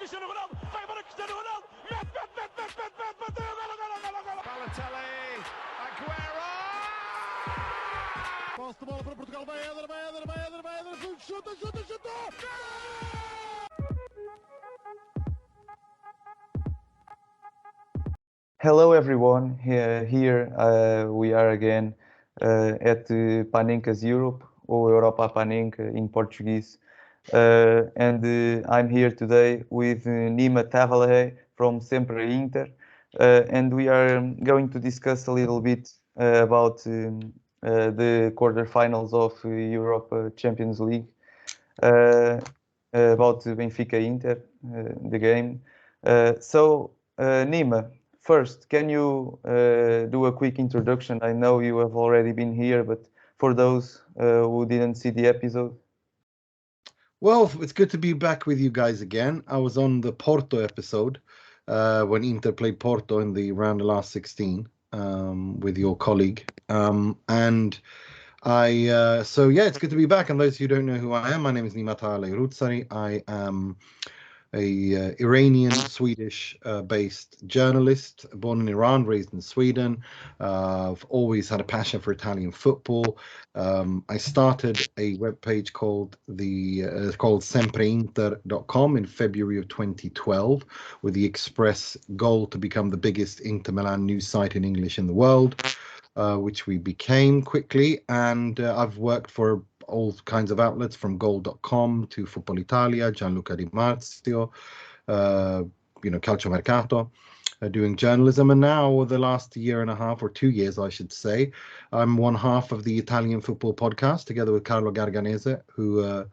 Cristiano Ronaldo, vai embora Cristiano Ronaldo, mete, bateu, golo. Balotelli, Aguero! Posse de bola para Portugal, vai Éder, chuta! Hello everyone, here we are again at Panenka's Europe, or Europa Panenka in Portuguese. And I'm here today with Nima Tavallaey from SempreInter, and we are going to discuss a little bit about the quarterfinals of Europa Champions League, about Benfica Inter, the game. So Nima, first, can you do a quick introduction? I know you have already been here, but for those who didn't see the episode. Well, it's good to be back with you guys again. I was on the Porto episode when Inter played Porto in the round of last 16 with your colleague. So yeah, it's good to be back. And those who don't know who I am, my name is Nima Tavallaey. I am a Iranian, Swedish based journalist, born in Iran, raised in Sweden. I've always had a passion for Italian football. I started a webpage called SempreInter.com in February of 2012 with the express goal to become the biggest Inter Milan news site in English in the world, which we became quickly. And I've worked for all kinds of outlets from goal.com to Football Italia, Gianluca Di Marzio, Calciomercato, doing journalism. And now the last year and a half, or 2 years, I should say, I'm one half of the Italian football podcast together with Carlo Garganese, who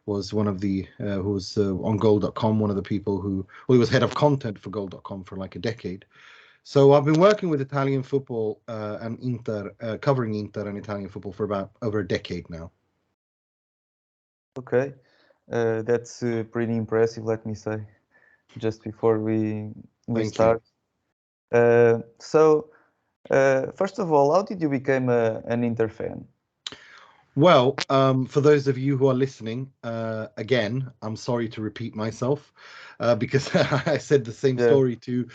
was one of the, who was on goal.com, one of the people he was head of content for goal.com for like a decade. So I've been working with Italian football and Inter, covering Inter and Italian football for about over a decade now. Okay, that's pretty impressive, let me say, just before we start. So, first of all, how did you become an Inter fan? Well, for those of you who are listening, again, I'm sorry to repeat myself because I said the same story to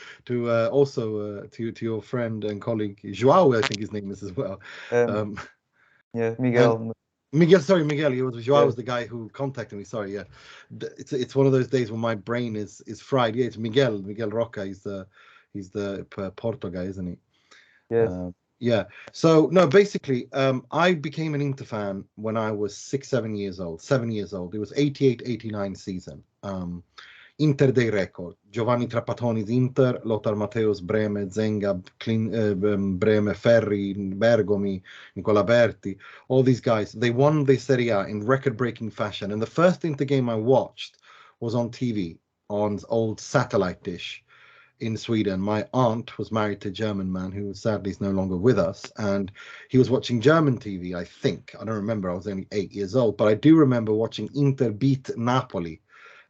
your friend and colleague João, I think his name is as well. Miguel. Miguel. João was the guy who contacted me. Sorry, yeah. It's one of those days when my brain is fried. Yeah, it's Miguel Rocha. He's the Porto guy, isn't he? Yes. Yeah. So no, basically, I became an Inter fan when I was 7 years old. It was 88-89 season. Inter dei record. Giovanni Trapattoni's Inter, Lothar Matthäus, Breme, Zenga, Breme, Ferri, Bergomi, Nicola Berti, all these guys. They won the Serie A in record-breaking fashion. And the first Inter game I watched was on TV, on old satellite dish in Sweden. My aunt was married to a German man who sadly is no longer with us. And he was watching German TV, I think. I don't remember. I was only 8 years old. But I do remember watching Inter beat Napoli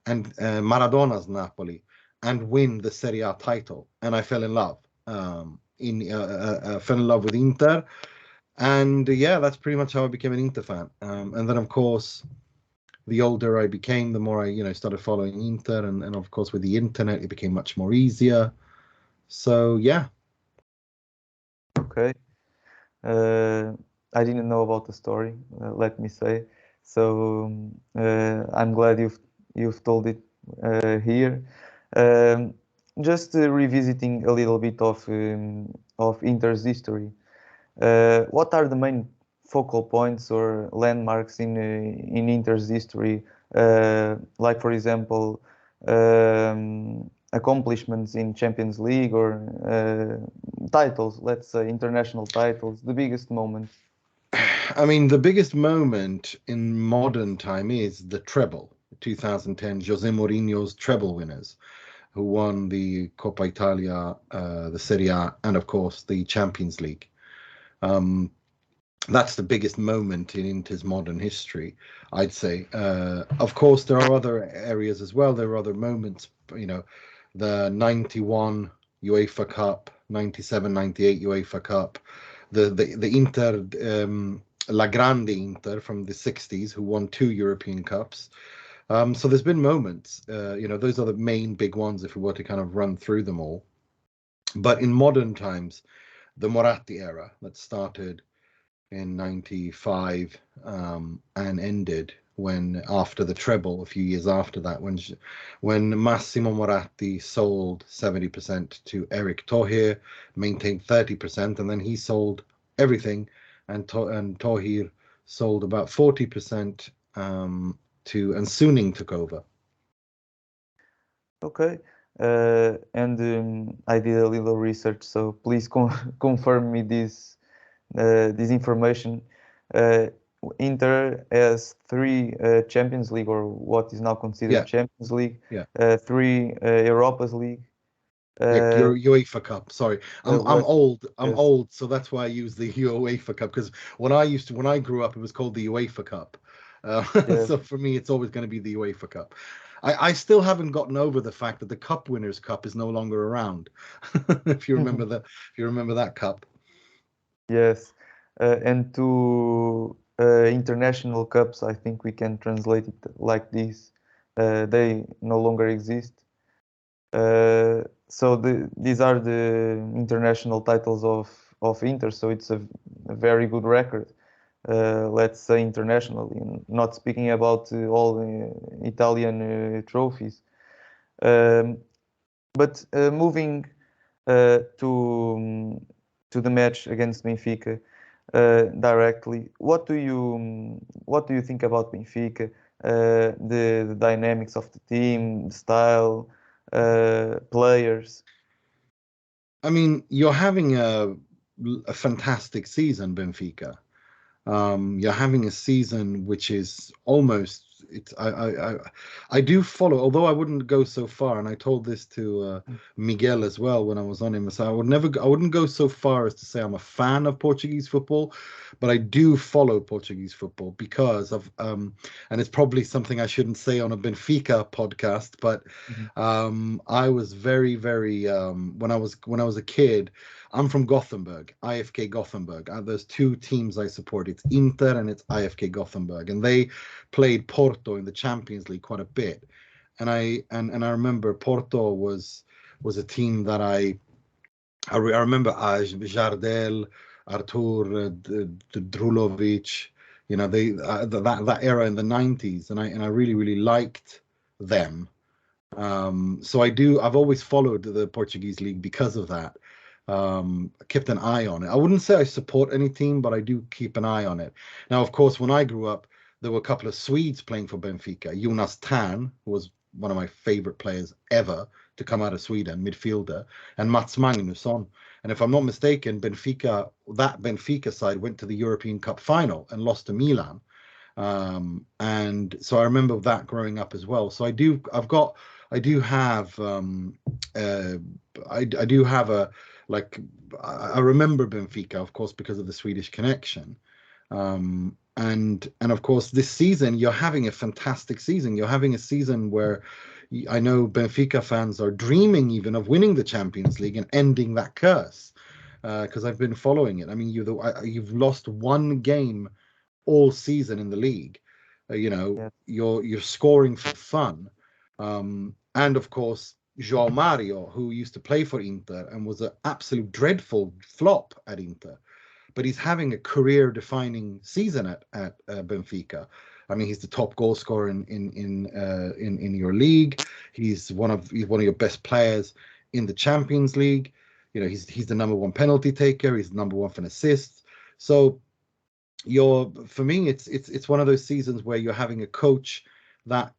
and Maradona's Napoli and win the Serie A title, and I fell in love. Fell in love with Inter, and that's pretty much how I became an Inter fan. And then, of course, the older I became, the more I started following Inter, and of course with the internet, it became much more easier. So yeah. Okay. I didn't know about the story. Let me say. So I'm glad you've told it here. Just revisiting a little bit of Inter's history. What are the main focal points or landmarks in Inter's history? Like, for example, accomplishments in Champions League or titles, let's say international titles, the biggest moment. I mean, the biggest moment in modern time is the treble. 2010 Jose Mourinho's treble winners, who won the Coppa Italia, the Serie A, and of course the Champions League. That's the biggest moment in Inter's modern history, I'd say. Of course, there are other areas as well. There are other moments, the 91 UEFA Cup, 97-98 UEFA Cup, the Inter, La Grande Inter from the 60s, who won 2 European Cups. So there's been moments, those are the main big ones if we were to kind of run through them all. But in modern times, the Moratti era that started in 95 and ended after the treble, a few years after that, when Massimo Moratti sold 70% to Eric Tohir, maintained 30%, and then he sold everything, and Tohir sold about 40% and Suning took over. Okay. And I did a little research, so please confirm me this information. Inter has 3 Champions League, or what is now considered Champions League, 3 Europa's League. UEFA Cup. Sorry, I'm old. I'm old, so that's why I use the UEFA Cup, because when I grew up, it was called the UEFA Cup. So for me, it's always going to be the UEFA Cup. I still haven't gotten over the fact that the Cup Winners' Cup is no longer around. If you remember that cup. Yes, and to international cups, I think we can translate it like this. They no longer exist. So these are the international titles of Inter. So it's a very good record. Let's say internationally, not speaking about all the Italian trophies. But moving to the match against Benfica directly, what do you think about Benfica? The dynamics of the team, the style, players. I mean, you're having a fantastic season, Benfica. You're having a season which is almost. I do follow, although I wouldn't go so far, and I told this to Miguel as well when I was on him. So I wouldn't go so far as to say I'm a fan of Portuguese football, but I do follow Portuguese football because of and it's probably something I shouldn't say on a Benfica podcast, but I was very, very when I was a kid. I'm from Gothenburg, IFK Gothenburg. There's 2 teams I support. It's Inter and it's IFK Gothenburg, and they played Porto in the Champions League quite a bit. And I remember Porto was a team that I remember Jardel, Artur, Drulovic. That era in the 90s, and I really, really liked them. So I've always followed the Portuguese league because of that. Kept an eye on it. I wouldn't say I support any team, but I do keep an eye on it. Now, of course, when I grew up, there were a couple of Swedes playing for Benfica. Jonas Tern, who was one of my favorite players ever to come out of Sweden, midfielder, and Mats Magnusson. And if I'm not mistaken, that Benfica side went to the European Cup final and lost to Milan. And so I remember that growing up as well. So I do have I remember Benfica, of course, because of the Swedish connection. And of course, this season, you're having a fantastic season. You're having a season where I know Benfica fans are dreaming even of winning the Champions League and ending that curse, because I've been following it. I mean, you've lost 1 game all season in the league. You're scoring for fun. And of course, João Mario, who used to play for Inter and was an absolute dreadful flop at Inter, but he's having a career-defining season at Benfica. I mean, he's the top goal scorer in your league. He's one of your best players in the Champions League. He's the number 1 penalty taker. He's number 1 for assists. So for me, it's one of those seasons where you're having a coach that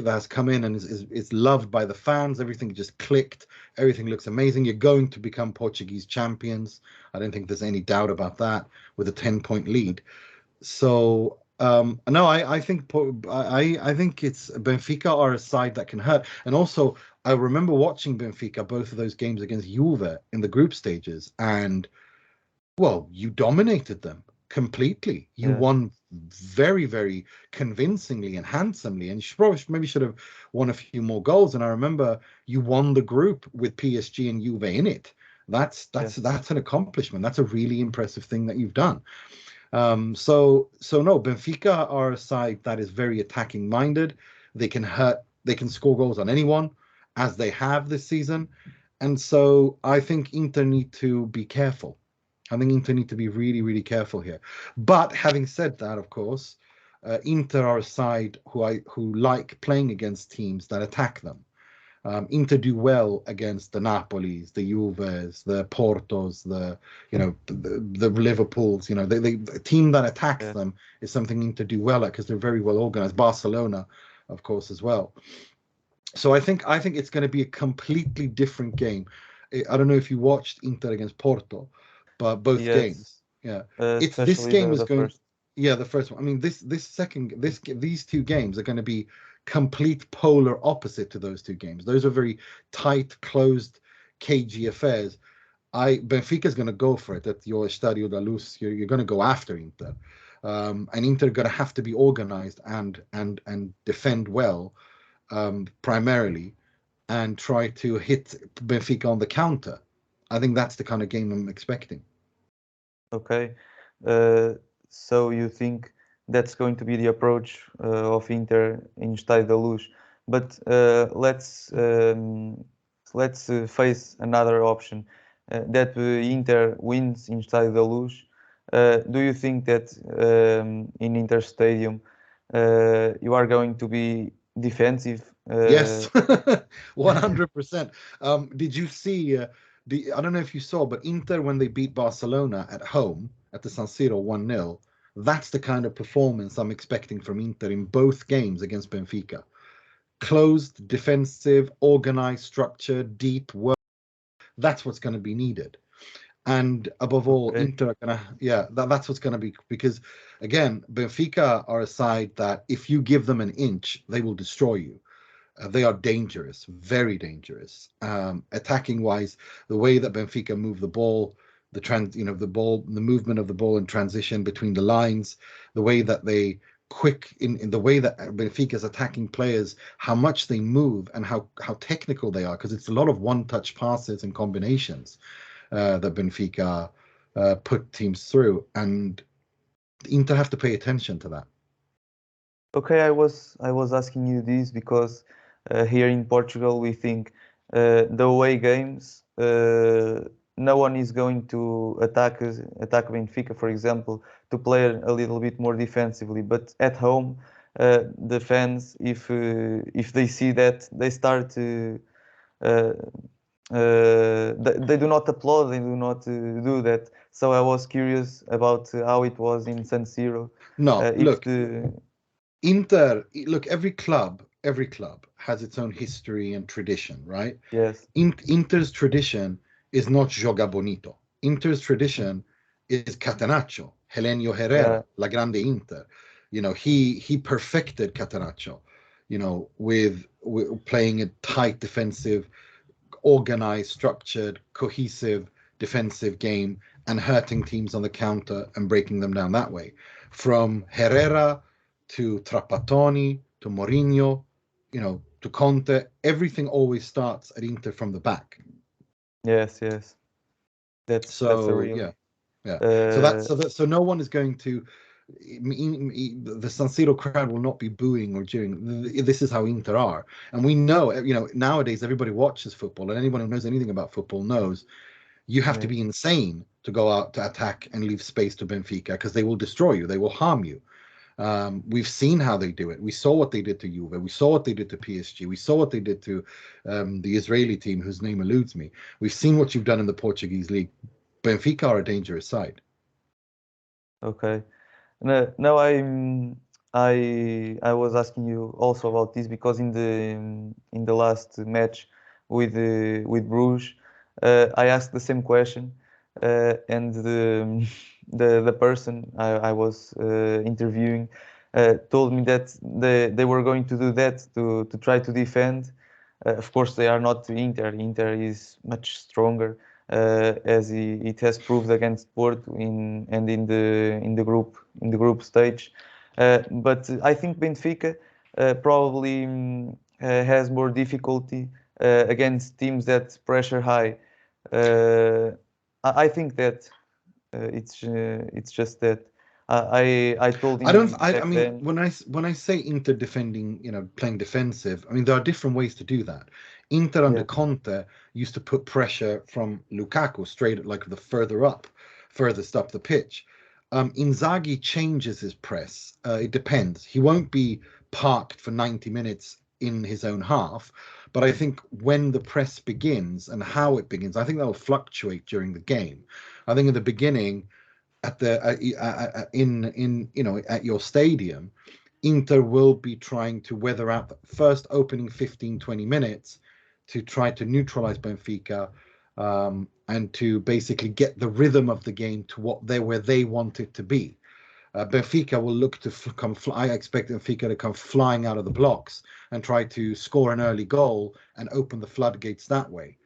has come in and is loved by the fans. Everything just clicked. Everything looks amazing. You're going to become Portuguese champions. I don't think there's any doubt about that, with a 10-point lead. So no, I think it's Benfica are a side that can hurt. And also, I remember watching Benfica, both of those games against Juve in the group stages, and well, you dominated them completely. You won very, very convincingly and handsomely, and you maybe should have won a few more goals. And I remember you won the group with PSG and Juve in it. That's an accomplishment. That's a really impressive thing that you've done. So no, Benfica are a side that is very attacking minded. They can score goals on anyone, as they have this season. And so I think Inter need to be careful. I think Inter need to be really, really careful here. But having said that, of course, Inter are a side who like playing against teams that attack them. Inter do well against the Napolis, the Juves, the Portos, the Liverpools. A team that attacks them is something Inter do well at because they're very well organized. Barcelona, of course, as well. So I think it's going to be a completely different game. I don't know if you watched Inter against Porto, but both games, this game is going. The first one. I mean, these two games are going to be complete polar opposite to those two games. Those are very tight, closed, cagey affairs. Benfica is going to go for it at your Estadio da Luz. You're going to go after Inter, and Inter are going to have to be organized and defend well, primarily, and try to hit Benfica on the counter. I think that's the kind of game I'm expecting. Okay, so you think that's going to be the approach of Inter in Estádio da Luz, but let's face another option that Inter wins in Estádio da Luz. Do you think that in Inter Stadium you are going to be defensive? Yes, 100%. Did you see? I don't know if you saw, but Inter, when they beat Barcelona at home at the San Siro 1-0, that's the kind of performance I'm expecting from Inter in both games against Benfica. Closed, defensive, organized, structured, deep work. That's what's going to be needed. And above all, Inter are going to, that's what's going to be, because again, Benfica are a side that if you give them an inch, they will destroy you. They are dangerous, very dangerous. Attacking wise, the way that Benfica move the ball, the movement of the ball in transition between the lines, the way that they in the way that Benfica's attacking players, how much they move and how technical they are, because it's a lot of one-touch passes and combinations that Benfica put teams through, and Inter have to pay attention to that. Okay, I was asking you this because here in Portugal we think the away games no one is going to attack Benfica, for example, to play a little bit more defensively. But at home, the fans, if they see that, they start to they do not applaud, they do not do that. So I was curious about how it was in San Siro. No, look, Inter, look, every club has its own history and tradition, right? Yes. Inter's tradition is not joga bonito. Inter's tradition is catenaccio. Helenio Herrera, La Grande Inter. He perfected catenaccio, with playing a tight defensive, organized, structured, cohesive defensive game and hurting teams on the counter and breaking them down that way. From Herrera to Trapattoni to Mourinho, to Conte, everything always starts at Inter from the back. Yes. That's a real. So no one is going to. The San Siro crowd will not be booing or cheering. This is how Inter are, and we know. Nowadays everybody watches football, and anyone who knows anything about football knows you have to be insane to go out to attack and leave space to Benfica, because they will destroy you. They will harm you. We've seen how they do it. We saw what they did to Juve. We saw what they did to PSG. We saw what they did to the Israeli team, whose name eludes me. We've seen what you've done in the Portuguese league. Benfica are a dangerous side. Okay. No, I was asking you also about this because in the last match with Bruges, I asked the same question, and the person I was interviewing told me that they were going to do that to try to defend. Of course, they are not Inter. Inter is much stronger, as it has proved against Porto in the group stage. But I think Benfica probably has more difficulty against teams that pressure high. I think that it's just that I told I don't. him I back mean, then. when I say Inter defending, playing defensive, I mean there are different ways to do that. Inter under Yeah. Conte used to put pressure from Lukaku straight, like the furthest up the pitch. Inzaghi changes his press. It depends. He won't be parked for 90 minutes in his own half, but I think when the press begins and how it begins, I think that will fluctuate during the game. I think in the beginning, at the at your stadium, Inter will be trying to weather out the first opening 15-20 minutes to try to neutralize Benfica, and to basically get the rhythm of the game to where they want it to be. Benfica will look to I expect Benfica to come flying out of the blocks and try to score an early goal and open the floodgates that way.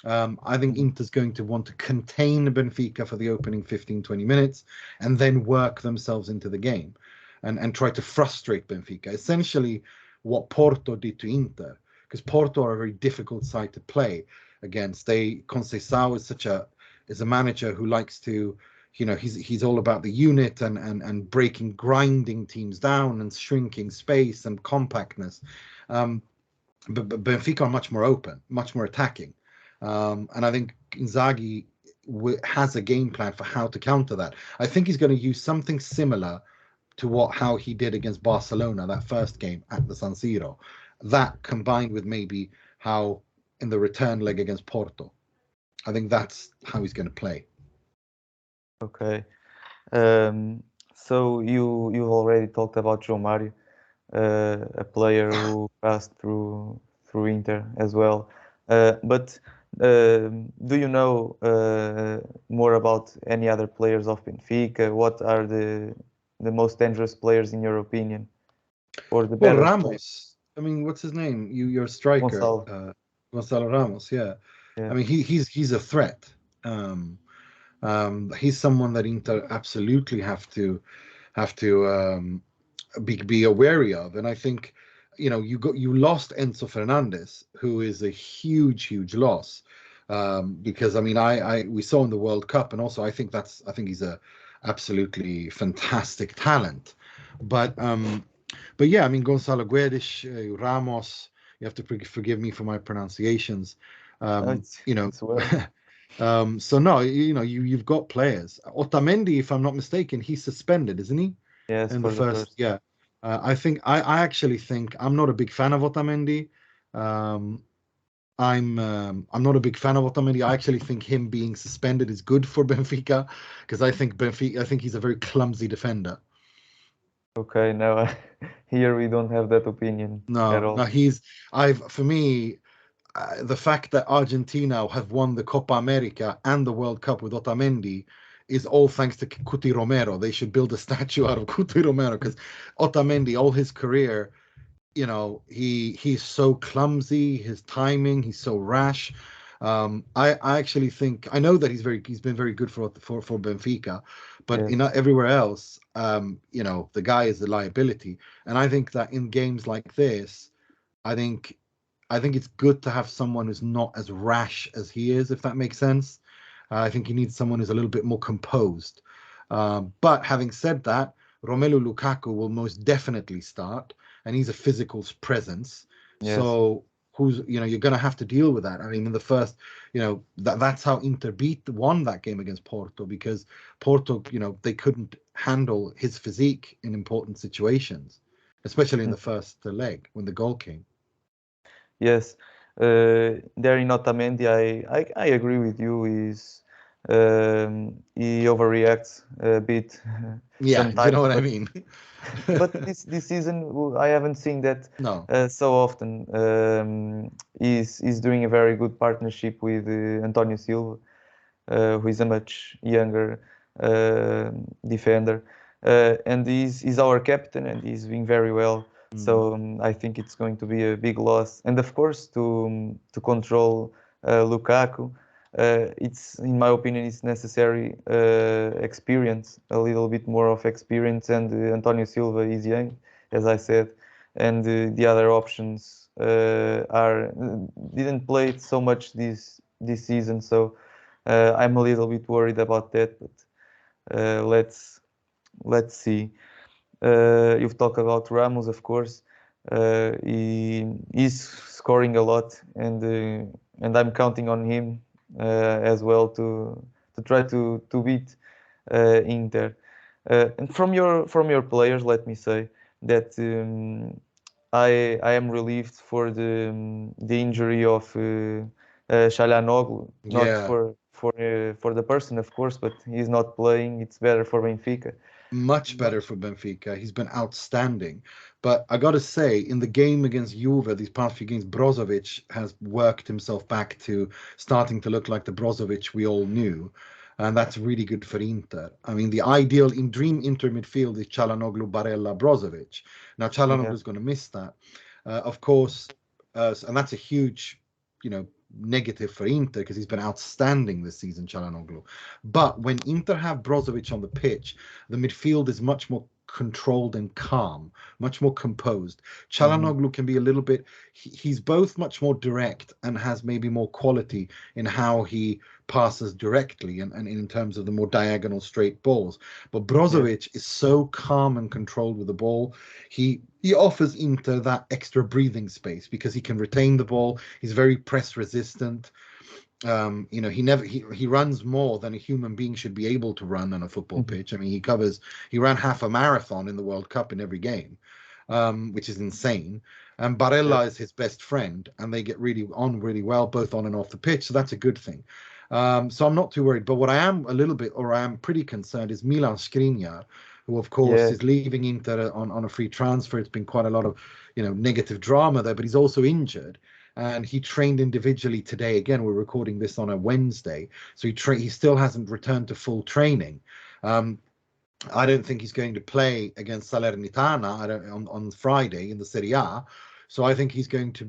I think Inter's going to want to contain Benfica for the opening 15-20 minutes and then work themselves into the game and try to frustrate Benfica. Essentially what Porto did to Inter, because Porto are a very difficult side to play against. Conceição is a manager who likes to, he's all about the unit and grinding teams down and shrinking space and compactness. But Benfica are much more open, much more attacking. And I think Inzaghi has a game plan for how to counter that. I think he's going to use something similar to how he did against Barcelona, that first game at the San Siro. That combined with maybe how in the return leg against Porto. I think that's how he's going to play. Okay. So you've already talked about João Mário, a player who passed through Inter as well. But do you know more about any other players of Benfica? What are the most dangerous players in your opinion, or the better Ramos. players? I mean, what's his name? Your striker, Gonçalo Ramos. Yeah. I mean, he's a threat. He's someone that Inter absolutely have to be wary of. And I think, you lost Enzo Fernandez, who is a huge loss, because I mean we saw in the World Cup, and also I think he's a absolutely fantastic talent, but yeah, I mean Gonçalo Guedes, Ramos, you have to forgive me for my pronunciations. So no, you've got players. Otamendi, if I'm not mistaken, he's suspended, isn't he? Yes, In for the first. Yeah. I actually think I'm not a big fan of Otamendi. I'm not a big fan of Otamendi. I actually think him being suspended is good for Benfica, because I think he's a very clumsy defender. Okay, now here we don't have that opinion at all. No, for me, the fact that Argentina have won the Copa America and the World Cup with Otamendi is all thanks to Cuti Romero. They should build a statue out of Cuti Romero, because Otamendi, all his career, he's so clumsy, his timing, he's so rash. I actually think, I know that he's been very good for Benfica, but everywhere else, the guy is a liability. And I think that in games like this, I think it's good to have someone who's not as rash as he is, if that makes sense. I think he needs someone who's a little bit more composed. But having said that, Romelu Lukaku will most definitely start, and he's a physical presence. Yes. So you're going to have to deal with that. I mean, in the first, that's how Inter won that game against Porto, because Porto, they couldn't handle his physique in important situations, especially in the first leg when the goal came. Yes, there in Otamendi, I agree with you. He overreacts a bit. Yeah, sometimes, you know what I mean. But this season, I haven't seen that so often. He's doing a very good partnership with António Silva, who is a much younger defender, and he's our captain, and he's doing very well. So I think it's going to be a big loss, and of course to control Lukaku, it's, in my opinion, it's necessary experience, a little bit more of experience, and António Silva is young, as I said, and the other options didn't play so much this season, so I'm a little bit worried about that, but let's let's see. You've talked about Ramos, of course. He's scoring a lot, and I'm counting on him as well to try to beat Inter. And from your players, let me say that I am relieved for the injury of çalhanoglu, not Yeah. for the person, of course, but he's not playing. It's better for Benfica. Much better for Benfica. He's been outstanding. But I got to say, in the game against Juve, these past few games, Brozovic has worked himself back to starting to look like the Brozovic we all knew. And that's really good for Inter. I mean, the ideal in dream Inter midfield is çalhanoglu, Barella, Brozovic. Now, çalhanoglu Yeah. is going to miss that. Of course, and that's a huge, negative for Inter because he's been outstanding this season, çalhanoglu. But when Inter have Brozovic on the pitch, the midfield is much more controlled and calm, much more composed. Çalhanoglu can be a little bit, he's both much more direct and has maybe more quality in how he passes directly and in terms of the more diagonal straight balls. But Brozovic is so calm and controlled with the ball. He offers Inter that extra breathing space because he can retain the ball. He's very press resistant. He runs more than a human being should be able to run on a football pitch. I mean, he ran half a marathon in the World Cup in every game, which is insane. And Barella is his best friend, and they get really well, both on and off the pitch. So that's a good thing. So I'm not too worried. But what I am pretty concerned is Milan Skriniar, who of course is leaving Inter on a free transfer. It's been quite a lot of, negative drama there, but he's also injured. And he trained individually today. Again, we're recording this on a Wednesday, so he still hasn't returned to full training. I don't think he's going to play against Salernitana on Friday in the Serie A. So I think he's going to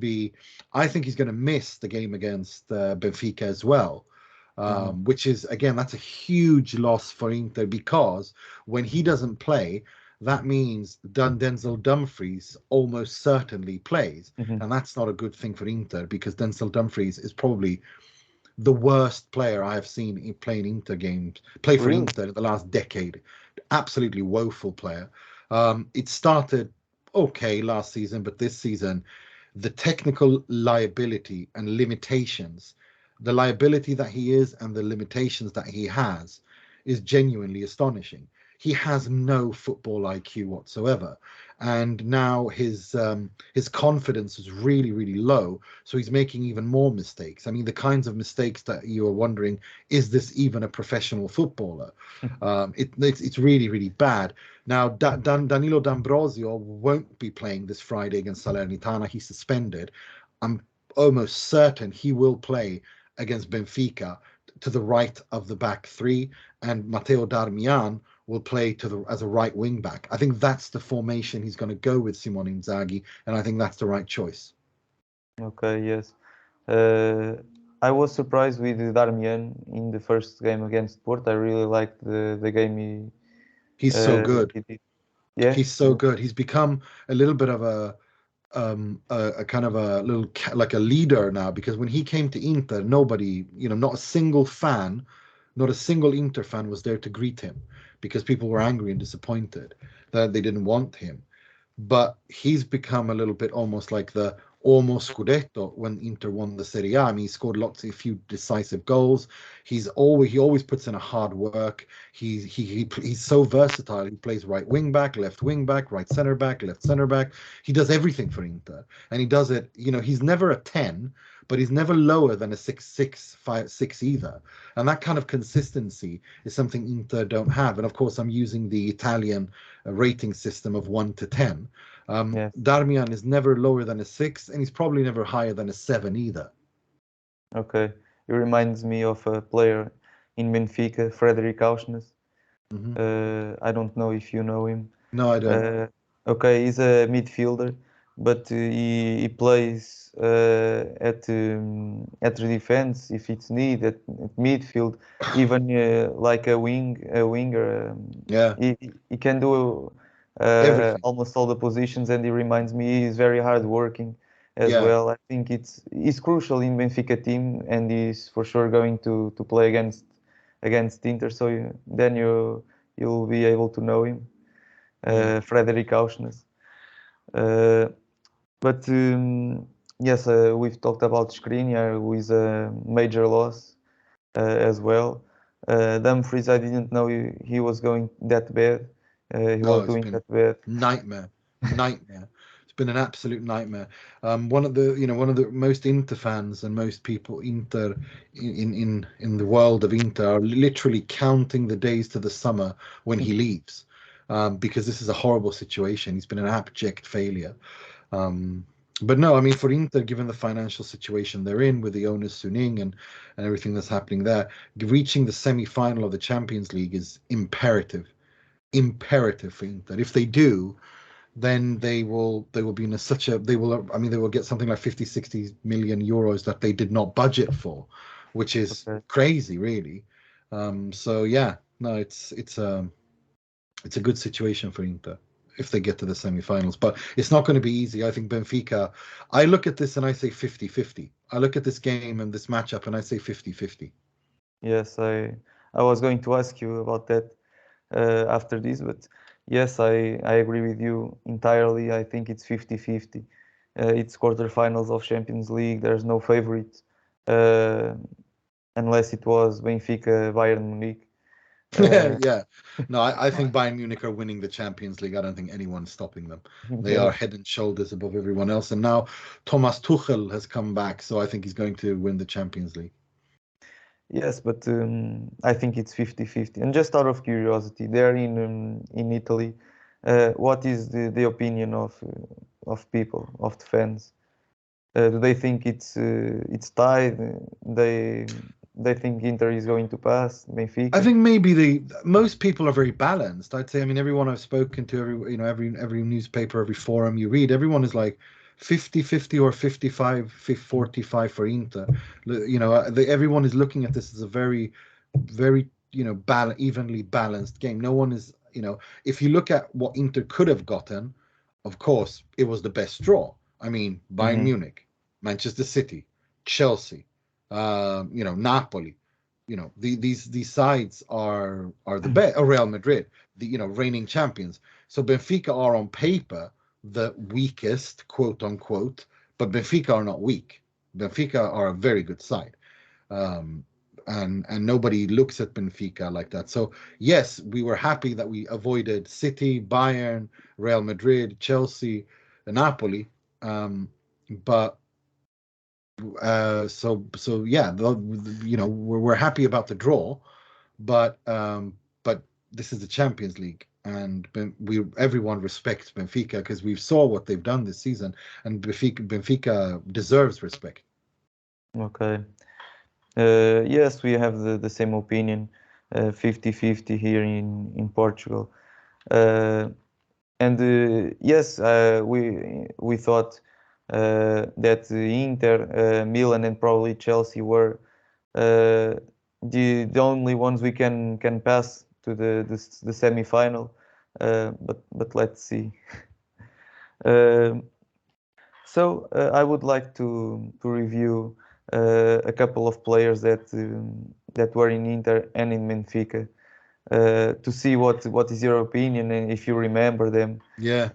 miss the game against Benfica as well. Which is, again, that's a huge loss for Inter because when he doesn't play, that means Denzel Dumfries almost certainly plays. And that's not a good thing for Inter because Denzel Dumfries is probably the worst player I have seen play for Inter in the last decade. Absolutely woeful player. It started okay last season, but this season, the technical liability and limitations, the liability that he is and the limitations that he has is genuinely astonishing. He has no football IQ whatsoever, and now his confidence is really, really low. So he's making even more mistakes. I mean, the kinds of mistakes that you are wondering, is this even a professional footballer? It's really, really bad. Now, Danilo D'Ambrosio won't be playing this Friday against Salernitana. He's suspended. I'm almost certain he will play against Benfica to the right of the back three, and Matteo Darmian will play as a right wing back. I think that's the formation he's going to go with, Simone Inzaghi, and I think that's the right choice. Okay, yes. I was surprised with Darmian in the first game against Porto. I really liked the game he's so good. He did. Yeah, he's so good. He's become a little bit of a kind of a little like a leader now, because when he came to Inter, nobody, not a single fan, not a single Inter fan was there to greet him because people were angry and disappointed that they didn't want him. But he's become a little bit almost like the almost Scudetto when Inter won the Serie A. I mean, he scored a few decisive goals. He always puts in a hard work. He's so versatile. He plays right wing back, left wing back, right center back, left center back. He does everything for Inter, and he does it. He's never a 10, but he's never lower than a 6'6", 5'6" either. And that kind of consistency is something Inter don't have. And of course, I'm using the Italian rating system of 1 to 10. yes. Darmian is never lower than a 6, and he's probably never higher than a 7 either. Okay, it reminds me of a player in Benfica, Frederic Auschnes. I don't know if you know him. No, I don't. Okay, he's a midfielder, but he plays at the defense if it's needed, at midfield, even like a winger. Yeah. He can do Everything. almost all the positions, and he reminds me he's very hardworking as Yeah. well. I think he's crucial in Benfica team, and he's for sure going to play against Inter. So then you you'll be able to know him, Frederic Auschnes. But yes, we've talked about Skriniar, who is a major loss as well. Dumfries, I didn't know he was going that bad. He was doing that bad. Nightmare. It's been an absolute nightmare. One of the most Inter fans and most people Inter in the world of Inter are literally counting the days to the summer when he leaves, because this is a horrible situation. He's been an abject failure. But no, I mean, for Inter, given the financial situation they're in with the owners Suning and everything that's happening there, reaching the semi-final of the Champions League is imperative for Inter. If they do, then they will be in they will get something like 50-60 million euros that they did not budget for, which is crazy, really. So yeah, no, it's a good situation for Inter if they get to the semi-finals, but it's not going to be easy. I think Benfica, I look at this and I say 50-50. I look at this game and this matchup and I say 50-50. Yes, I was going to ask you about that after this, but yes, I agree with you entirely. I think it's 50-50. It's quarterfinals of Champions League. There's no favorite, unless it was Benfica, Bayern Munich. Yeah. No, I think Bayern Munich are winning the Champions League. I don't think anyone's stopping them. They are head and shoulders above everyone else. And now Thomas Tuchel has come back, so I think he's going to win the Champions League. Yes, but I think it's 50-50. And just out of curiosity, there in Italy, what is the opinion of people, of the fans? Do they think it's tied? They think Inter is going to pass Benfica? I think maybe most people are very balanced. I'd say, I mean, everyone I've spoken to, every newspaper, every forum you read, everyone is like 50-50 or 55-45 for Inter. Everyone is looking at this as a very, very, evenly balanced game. No one is, if you look at what Inter could have gotten, of course, it was the best draw. I mean, Bayern Munich, Manchester City, Chelsea, Napoli. These sides are the best. Real Madrid, the reigning champions. So Benfica are on paper the weakest, quote unquote, but Benfica are not weak. Benfica are a very good side, and nobody looks at Benfica like that. So yes, we were happy that we avoided City, Bayern, Real Madrid, Chelsea, and Napoli, but. So yeah, we're happy about the draw, but this is the Champions League, and everyone respects Benfica because we saw what they've done this season, and Benfica deserves respect. Okay. Yes, we have the same opinion, 50-50 here in Portugal, and yes, we thought that Inter, Milan, and probably Chelsea were the only ones we can pass to the semi-final, but let's see. So I would like to review a couple of players that were in Inter and in Benfica, to see what is your opinion and if you remember them. Yeah.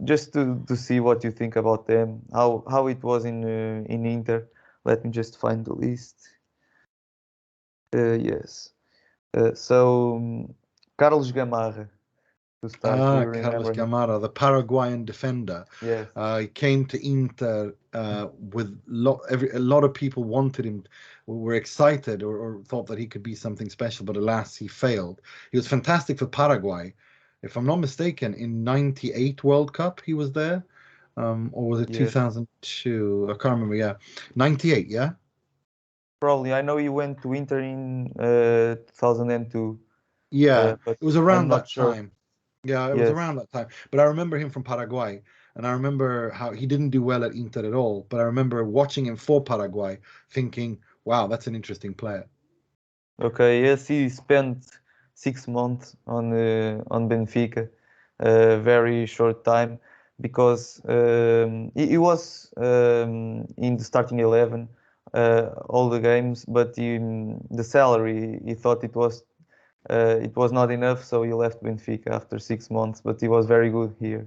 Just to see what you think about them, how it was in Inter. Let me just find the list. Yes. So Carlos Gamarra to start. Do you remember Carlos him? Gamarra, the Paraguayan defender. Yes. He came to Inter with a lot of people wanted him, were excited or thought that he could be something special, but alas, he failed. He was fantastic for Paraguay. If I'm not mistaken, in '98 World Cup, he was there. Or was it 2002? I can't remember. Yeah, '98. Yeah. Probably. I know he went to Inter in 2002. Yeah, but it was around I'm not that sure. time. Yeah, it was around that time. But I remember him from Paraguay, and I remember how he didn't do well at Inter at all. But I remember watching him for Paraguay, thinking, "Wow, that's an interesting player." Okay, yes, he spent 6 months on Benfica, very short time, because he was in the starting 11 all the games, but the salary, he thought it was It was not enough, so he left Benfica after 6 months, but he was very good here.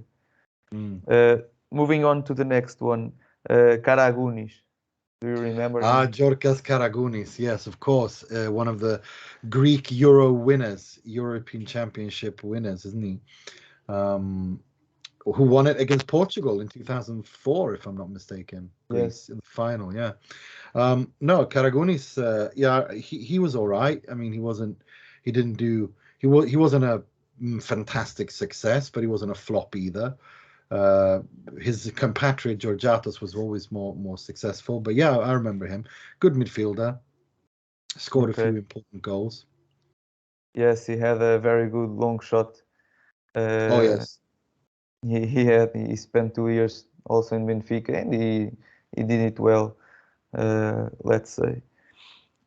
Moving on to the next one, Karagounis. Do you remember him? Georgios Karagounis, yes, of course. One of the Greek Euro winners, European Championship winners, isn't he? Who won it against Portugal in 2004, if I'm not mistaken. Greece in the final, yeah. No, Karagounis, yeah, he was all right. I mean, he wasn't a fantastic success, but he wasn't a flop either. His compatriot Georgiatos was always more successful, but yeah, I remember him. Good midfielder, scored a few important goals. Yes, he had a very good long shot. Oh yes, he spent 2 years also in Benfica, and he did it well. Let's say.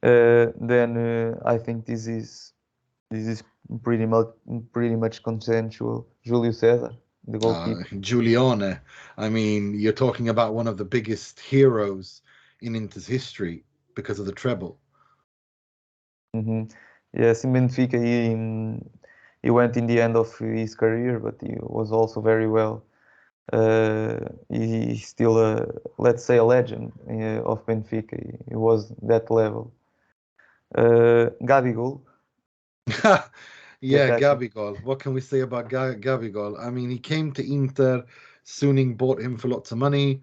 Then I think this is pretty much consensual. Julio César, the goalkeeper. Giulione. I mean, you're talking about one of the biggest heroes in Inter's history because of the treble. Yes, in Benfica he went in the end of his career, but he was also very well. He's still let's say a legend of Benfica. He was that level. Gabigol. Yeah, Gabigol. What can we say about Gabigol? I mean, he came to Inter. Suning bought him for lots of money.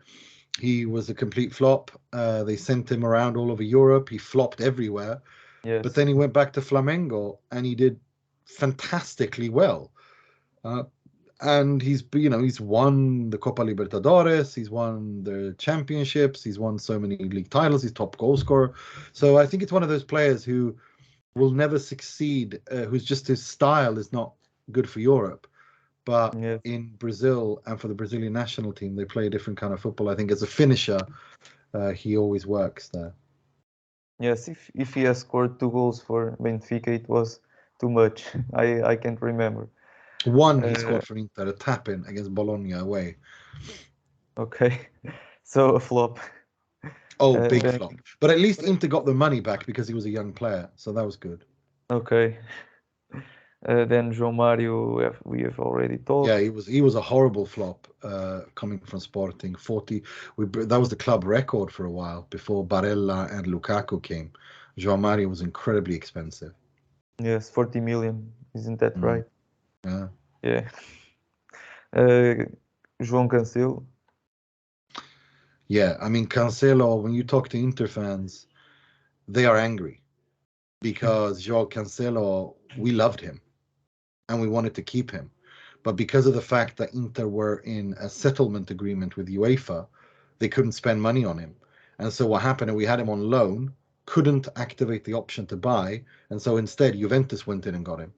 He was a complete flop. They sent him around all over Europe. He flopped everywhere. Yes. But then he went back to Flamengo and he did fantastically well. And he's won the Copa Libertadores, he's won the championships, he's won so many league titles, he's top goal scorer. So I think it's one of those players who will never succeed, who's just his style is not good for Europe. But in Brazil and for the Brazilian national team, they play a different kind of football. I think as a finisher, he always works there. Yes, if he has scored 2 goals for Benfica, it was too much. I can't remember. One he scored for Inter, a tap-in against Bologna away. Okay, so a flop. Oh, big flop. But at least Inter got the money back because he was a young player, so that was good. Okay. Then João Mário, we have already talked. Yeah, he was a horrible flop coming from Sporting. That was the club record for a while before Barella and Lukaku came. João Mário was incredibly expensive. Yes, 40 million. Isn't that right? Yeah. Yeah. João Cancelo. Yeah, I mean, Cancelo, when you talk to Inter fans, they are angry because João Cancelo, we loved him and we wanted to keep him. But because of the fact that Inter were in a settlement agreement with UEFA, they couldn't spend money on him. And so what happened, we had him on loan, couldn't activate the option to buy. And so instead, Juventus went in and got him.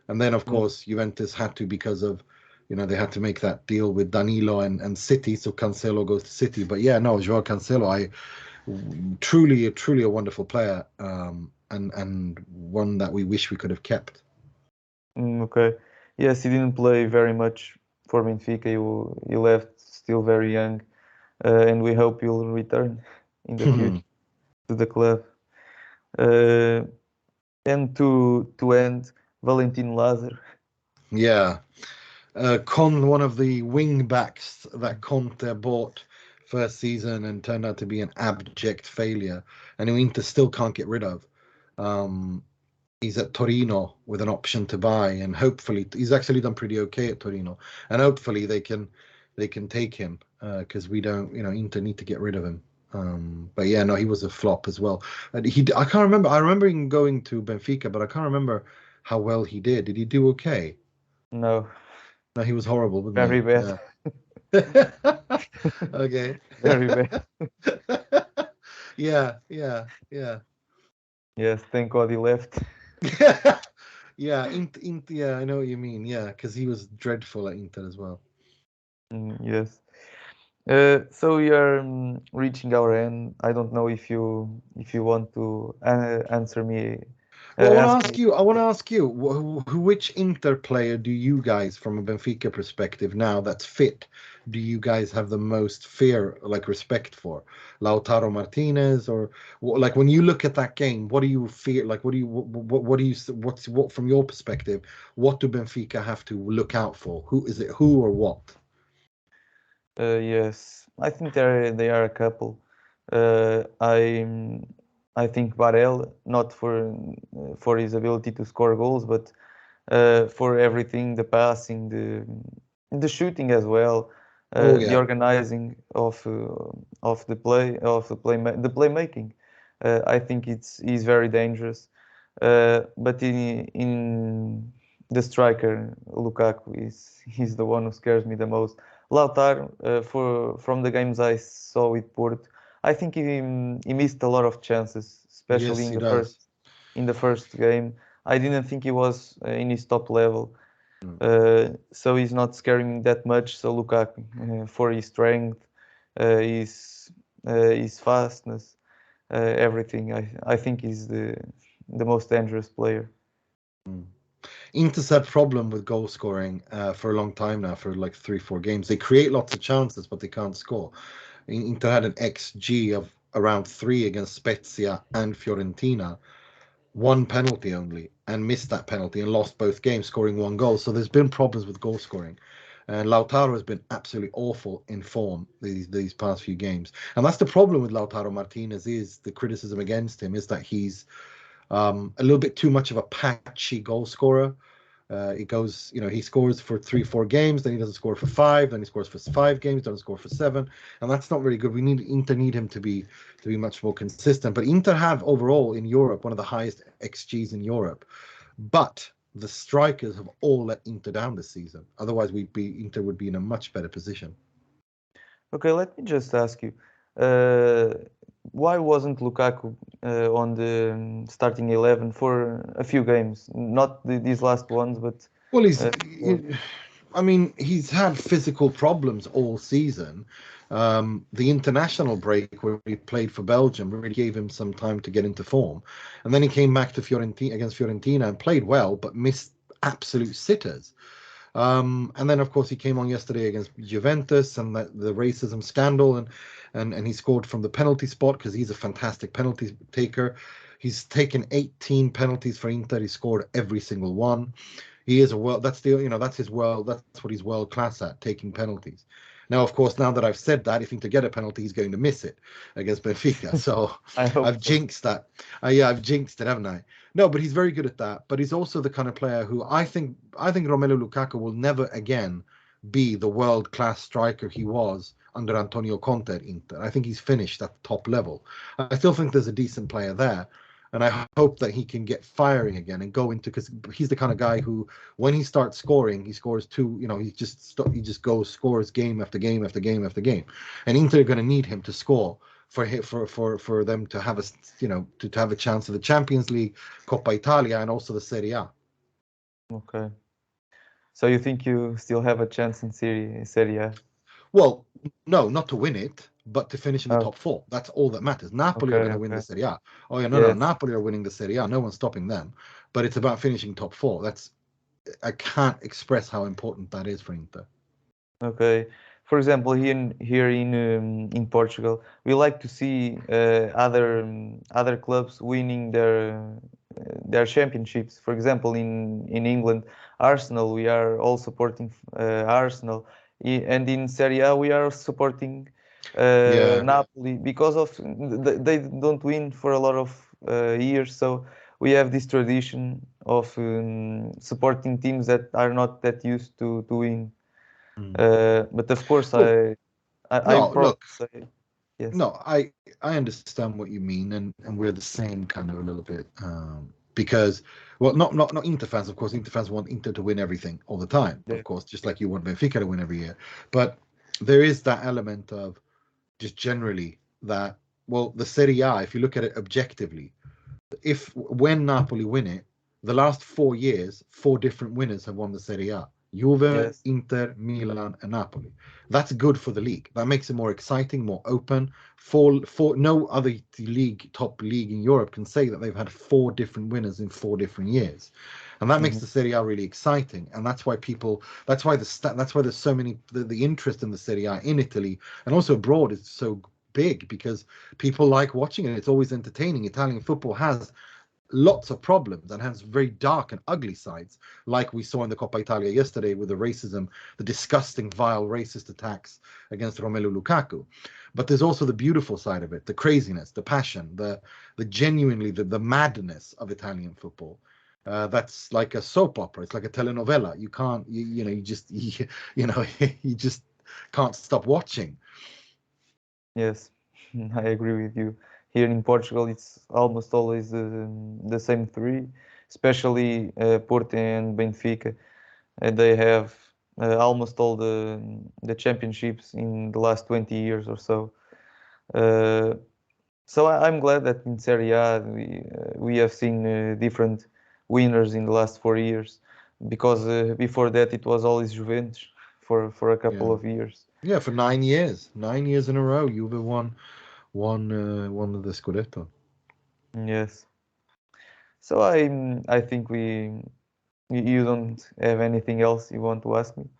And then, of course, Juventus had to, because of, they had to make that deal with Danilo and City. So Cancelo goes to City. But yeah, no, João Cancelo, truly a wonderful player, and one that we wish we could have kept. Okay. Yes, he didn't play very much for Benfica. He left still very young, and we hope he'll return in the future to the club. And to end, Valentin Lazar. Yeah, one of the wing backs that Conte bought first season and turned out to be an abject failure, and who Inter still can't get rid of. He's at Torino with an option to buy, and hopefully he's actually done pretty okay at Torino, and hopefully they can take him because we don't, Inter need to get rid of him. But yeah, no, he was a flop as well. I can't remember. I remember him going to Benfica, but I can't remember how well he did. Did he do okay? No, he was horrible. Very bad. Yeah. Okay. Very bad. Yeah. Yes, thank God he left. Yeah, yeah, I know what you mean. Yeah, because he was dreadful at Inter as well. Yes. So we are reaching our end. I don't know if you want to answer me. Well, I want asking. to ask you, which Inter player do you guys, from a Benfica perspective, now that's fit, do you guys have the most fear, like respect for? Lautaro Martinez, or like when you look at that game, what do you fear? Like, what from your perspective, what do Benfica have to look out for? Who is it? Who or what? Yes, I think they are a couple. I think Barella, not for his ability to score goals, but for everything, the passing, the shooting as well, Oh the yeah, organizing of the the playmaking. I think he's very dangerous. But in the striker, Lukaku he's the one who scares me the most. Lautaro, from the games I saw with Porto, I think he missed a lot of chances, especially yes, he does. in the first game. I didn't think he was in his top level, so he's not scaring that much. So Lukaku, for his strength, his fastness, everything, I think he's the most dangerous player. Inter's had problem with goal scoring for a long time now, for like 3-4 games. They create lots of chances, but they can't score. Inter had an XG of around 3 against Spezia and Fiorentina, one penalty only, and missed that penalty and lost both games, scoring 1 goal. So there's been problems with goal scoring. And Lautaro has been absolutely awful in form these past few games. And that's the problem with Lautaro Martinez, is the criticism against him is that he's a little bit too much of a patchy goal scorer. He goes, he scores for 3-4 games, then he doesn't score for 5, then he scores for 5 games, doesn't score for 7, and that's not really good. Inter need him to be much more consistent. But Inter have overall in Europe one of the highest XGs in Europe, but the strikers have all let Inter down this season. Otherwise, Inter would be in a much better position. Okay, let me just ask you, why wasn't Lukaku on the starting 11 for a few games? Not these last ones, but well, well, he's had physical problems all season. The international break where he played for Belgium really gave him some time to get into form, and then he came back to Fiorentina and played well, but missed absolute sitters. And then, of course, he came on yesterday against Juventus and the racism scandal, and he scored from the penalty spot because he's a fantastic penalty taker. He's taken 18 penalties for Inter. He scored every single one. He is that's what he's world class at, taking penalties. Now, of course, now that I've said that, if Inter get a penalty, he's going to miss it against Benfica. So I hope I've so. jinxed that. Yeah, I've jinxed it, haven't I? No, but he's very good at that. But he's also the kind of player who I think Romelu Lukaku will never again be the world class striker he was under Antonio Conte at Inter. I think he's finished at the top level. I still think there's a decent player there. And I hope that he can get firing again and go into, because he's the kind of guy who, when he starts scoring, he scores he just scores game after game after game after game. And Inter are going to need him to score for them to have to have a chance of the Champions League, Coppa Italia, and also the Serie A. Okay. So you think you still have a chance in Serie A? Well, no, not to win it, but to finish in the Oh, top 4. That's all that matters. Napoli are going to win the Serie A. Oh yeah, no, yes. Napoli are winning the Serie A. No one's stopping them. But it's about finishing top 4. I can't express how important that is for Inter. Okay. For example, here in Portugal, we like to see other clubs winning their championships. For example, in England, Arsenal, we are all supporting Arsenal, and in Serie A, we are supporting Yeah. Napoli because of they don't win for a lot of years. So we have this tradition of supporting teams that are not that used to win. But of course, Well, I no, probably look, say yes. no, I understand what you mean, and we're the same kind of a little bit, because, well, not Inter fans, of course. Inter fans want Inter to win everything all the time, Yeah. of course, just like you want Benfica to win every year. But there is that element of just generally that, well, the Serie A, if you look at it objectively, when Napoli win it, the last 4 years, 4 different winners have won the Serie A. Juve, Yes. Inter, Milan, and Napoli. That's good for the league. That makes it more exciting, more open. For no other top league in Europe can say that they've had 4 different winners in 4 different years, and that makes the Serie A really exciting. And that's why that's why there's so many the interest in the Serie A in Italy and also abroad is so big because people like watching it. It's always entertaining. Italian football has lots of problems and has very dark and ugly sides, like we saw in the Coppa Italia yesterday with the racism, the disgusting, vile racist attacks against Romelu Lukaku. But there's also the beautiful side of it, the craziness, the passion, the genuinely the madness of Italian football. That's like a soap opera. It's like a telenovela. You can't, you just can't stop watching. Yes, I agree with you. Here in Portugal, it's almost always the same 3, especially Porto and Benfica. They have almost all the championships in the last 20 years or so. So I'm glad that in Serie A we have seen different winners in the last 4 years, because before that it was always Juventus for a couple of years. Yeah, for 9 years, 9 years in a row, Juve won the Scudetto. Yes. So I think you don't have anything else you want to ask me?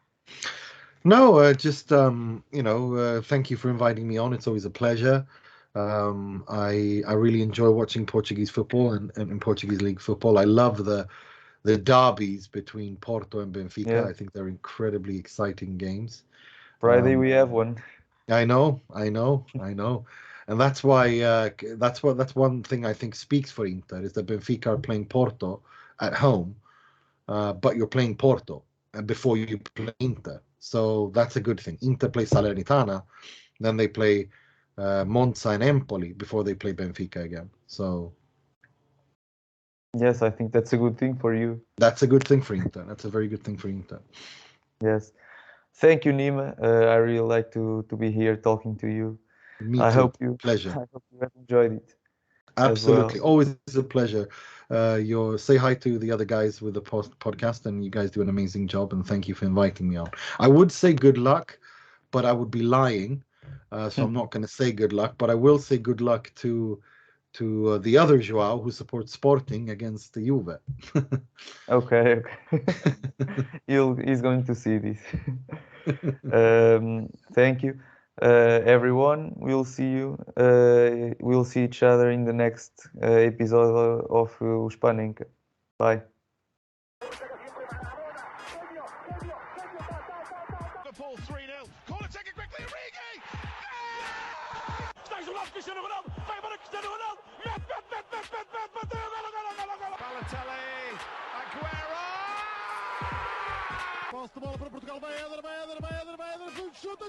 No, just thank you for inviting me on. It's always a pleasure. I really enjoy watching Portuguese football and Portuguese league football. I love the derbies between Porto and Benfica. Yeah. I think they're incredibly exciting games. Friday we have one. I know, and that's why that's one thing I think speaks for Inter is that Benfica are playing Porto at home, but you're playing Porto and before you play Inter, so that's a good thing. Inter play Salernitana, then they play Monza and Empoli before they play Benfica again. So yes, I think that's a good thing for you. that's a good thing for Inter. That's a very good thing for Inter. Yes. Thank you, Nima. I really like to be here talking to you. Me I too. hope you Pleasure. I hope you have enjoyed it. Absolutely. Well. Always a pleasure. Say hi to the other guys with the podcast, and you guys do an amazing job. And thank you for inviting me on. I would say good luck, but I would be lying, so I'm not going to say good luck. But I will say good luck to the other João who supports Sporting against the Juve. Okay. He's going to see this. Thank you, everyone. We'll see you. We'll see each other in the next episode of Os Panenka. Bye. Liverpool 3-0. Corner taken quickly. Origi! Está isolado Cristiano Ronaldo. Vai embora Cristiano Ronaldo. Mete. Bateu. Golo. Balotelli. Aguero! Posse de bola para Portugal, vai Éder, chuta!